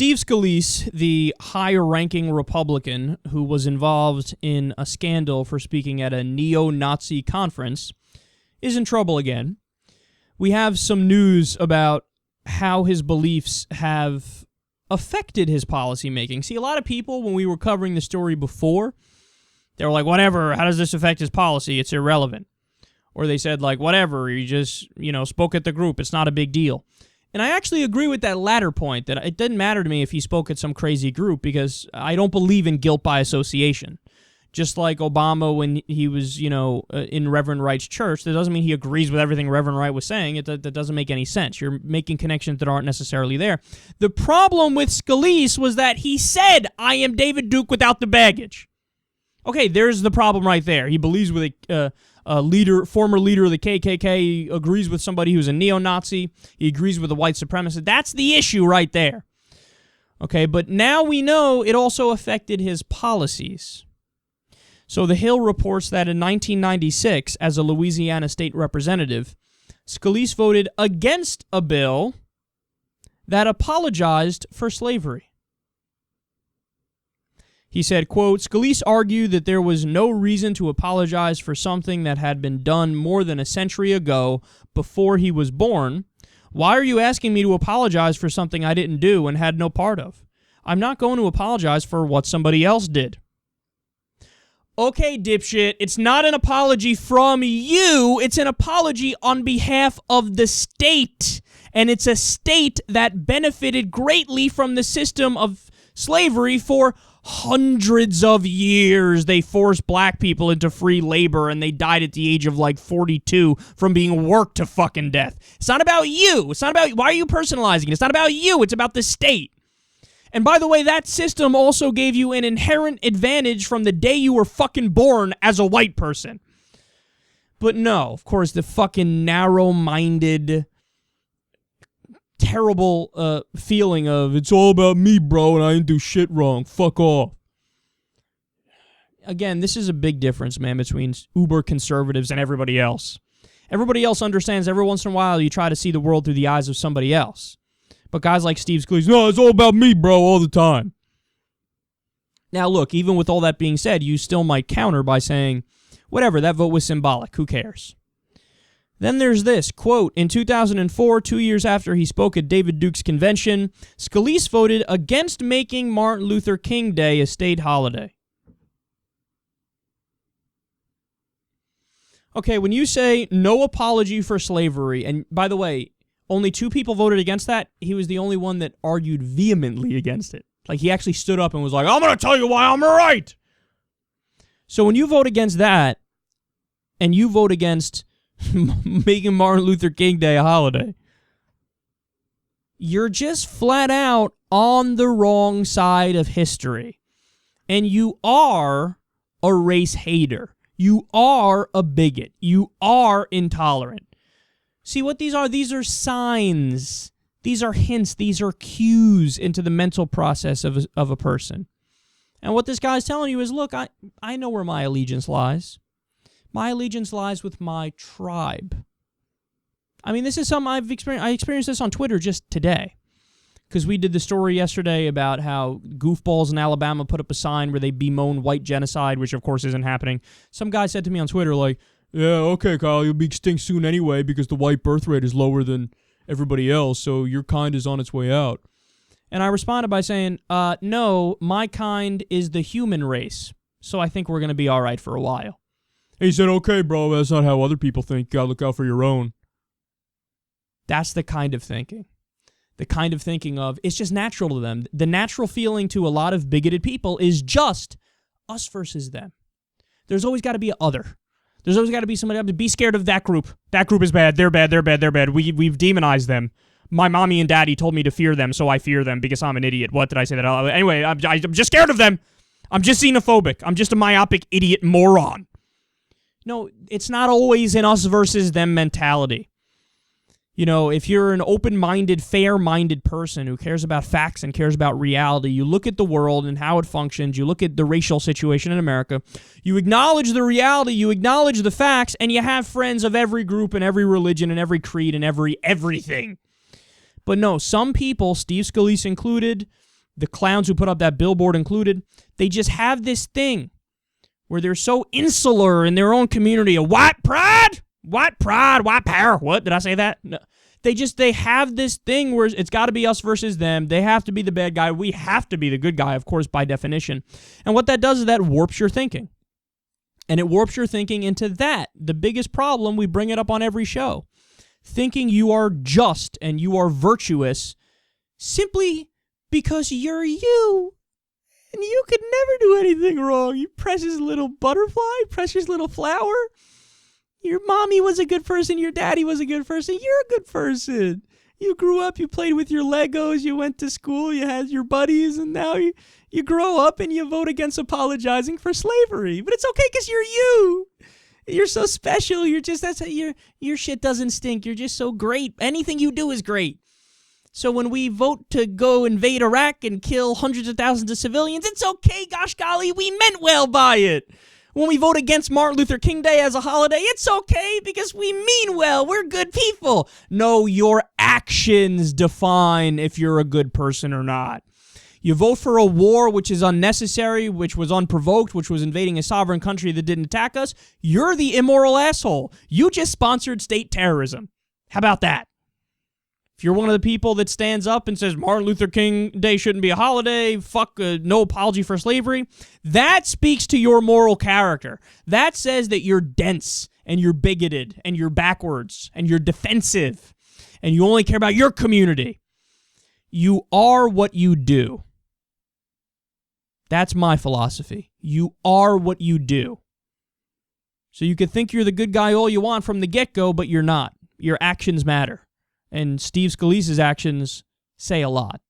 Steve Scalise, the higher-ranking Republican who was involved in a scandal for speaking at a neo-Nazi conference, is in trouble again. We have some news about how his beliefs have affected his policymaking. See, a lot of people, when we were covering the story before, they were like, whatever, how does this affect his policy? It's irrelevant. Or they said, like, whatever, he just, spoke at the group. It's not a big deal. And I actually agree with that latter point, that it didn't matter to me if he spoke at some crazy group, because I don't believe in guilt by association. Just like Obama when he was, in Reverend Wright's church, that doesn't mean he agrees with everything Reverend Wright was saying. That doesn't make any sense. You're making connections that aren't necessarily there. The problem with Scalise was that he said, I am David Duke without the baggage. Okay, there's the problem right there. He believes with a former leader of the KKK. He agrees with somebody who's a neo-Nazi. He agrees with a white supremacist. That's the issue right there. Okay, but now we know it also affected his policies. So The Hill reports that in 1996, as a Louisiana state representative, Scalise voted against a bill that apologized for slavery. He said, quote, Scalise argued that there was no reason to apologize for something that had been done more than a century ago before he was born. Why are you asking me to apologize for something I didn't do and had no part of? I'm not going to apologize for what somebody else did. Okay, dipshit, it's not an apology from you, it's an apology on behalf of the state. And it's a state that benefited greatly from the system of slavery for hundreds of years. They forced black people into free labor, and they died at the age of like 42 from being worked to fucking death. It's not about you. It's not about, why are you personalizing it? It's not about you. It's about the state. And by the way, that system also gave you an inherent advantage from the day you were fucking born as a white person. But no, of course, the fucking narrow-minded, terrible feeling of, it's all about me, bro, and I didn't do shit wrong. Fuck off. Again, this is a big difference, man, between uber conservatives and everybody else. Everybody else understands every once in a while you try to see the world through the eyes of somebody else. But guys like Steve Scalise, no, it's all about me, bro, all the time. Now, look, even with all that being said, you still might counter by saying, whatever, that vote was symbolic. Who cares? Then there's this, quote, in 2004, 2 years after he spoke at David Duke's convention, Scalise voted against making Martin Luther King Day a state holiday. Okay, when you say no apology for slavery, and by the way, only 2 people voted against that, he was the only one that argued vehemently against it. Like, he actually stood up and was like, I'm going to tell you why I'm right. So when you vote against that, and you vote against making Martin Luther King Day a holiday, you're just flat out on the wrong side of history. And you are a race hater. You are a bigot. You are intolerant. See what these are? These are signs. These are hints. These are cues into the mental process of a person. And what this guy's telling you is, look, I know where my allegiance lies. My allegiance lies with my tribe. I mean, this is something I've experienced. I experienced this on Twitter just today. Because we did the story yesterday about how goofballs in Alabama put up a sign where they bemoan white genocide, which of course isn't happening. Some guy said to me on Twitter, like, yeah, okay, Kyle, you'll be extinct soon anyway because the white birth rate is lower than everybody else, so your kind is on its way out. And I responded by saying, no, my kind is the human race, so I think we're going to be all right for a while. And he said, okay, bro, that's not how other people think. You got to look out for your own. That's the kind of thinking. The kind of thinking of, it's just natural to them. The natural feeling to a lot of bigoted people is just us versus them. There's always got to be an other. There's always got to be somebody else. Be scared of that group. That group is bad. They're bad. They're bad. They're bad. We've demonized them. My mommy and daddy told me to fear them, so I fear them because I'm an idiot. What did I say that? Anyway, I'm just scared of them. I'm just xenophobic. I'm just a myopic idiot moron. No, it's not always an us versus them mentality. You know, if you're an open-minded, fair-minded person who cares about facts and cares about reality, you look at the world and how it functions, you look at the racial situation in America, you acknowledge the reality, you acknowledge the facts, and you have friends of every group and every religion and every creed and everything. But no, some people, Steve Scalise included, the clowns who put up that billboard included, they just have this thing where they're so insular in their own community. A white pride, white power. What? Did I say that? No. They have this thing where it's got to be us versus them. They have to be the bad guy. We have to be the good guy, of course, by definition. And what that does is that warps your thinking. And it warps your thinking into that. The biggest problem, we bring it up on every show. Thinking you are just and you are virtuous simply because you're you. And you could never do anything wrong. You precious little butterfly, precious little flower. Your mommy was a good person. Your daddy was a good person. You're a good person. You grew up, you played with your Legos, you went to school, you had your buddies, and now you grow up and you vote against apologizing for slavery. But it's okay because you're you. You're so special. You're just, that's how your shit doesn't stink. You're just so great. Anything you do is great. So when we vote to go invade Iraq and kill hundreds of thousands of civilians, it's okay, gosh golly, we meant well by it. When we vote against Martin Luther King Day as a holiday, it's okay because we mean well. We're good people. No, your actions define if you're a good person or not. You vote for a war which is unnecessary, which was unprovoked, which was invading a sovereign country that didn't attack us. You're the immoral asshole. You just sponsored state terrorism. How about that? If you're one of the people that stands up and says Martin Luther King Day shouldn't be a holiday, no apology for slavery, that speaks to your moral character. That says that you're dense and you're bigoted and you're backwards and you're defensive and you only care about your community. You are what you do. That's my philosophy. You are what you do. So you could think you're the good guy all you want from the get-go, but you're not. Your actions matter. And Steve Scalise's actions say a lot.